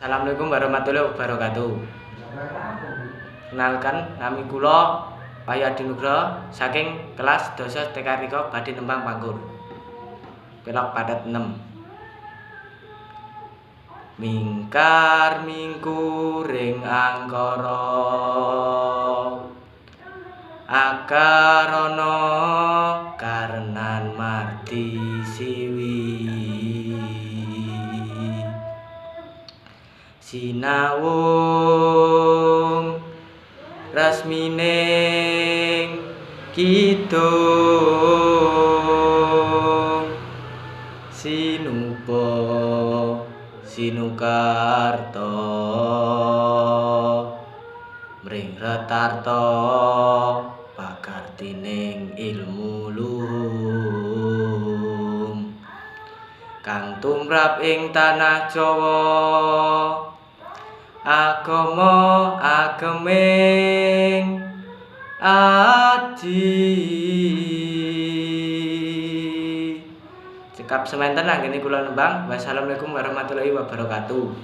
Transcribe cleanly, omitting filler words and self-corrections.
Assalamualaikum warahmatullahi wabarakatuh. Kenalkan, nami kula Wahyu Adi Nugroho saking kelas dosa TK Riko badhe nembang pangkur. Pelok padat 6. Mingkar mingkuring angkara akarana karenan mardi siwi sinawung resmining kidung sinupa sinukarta mring retarta pakartining ilmu luhung kang tumrap ing tanah Jawa agama ageming adi cekap semanten anggene kula nembang. Wassalamualaikum warahmatullahi wabarakatuh.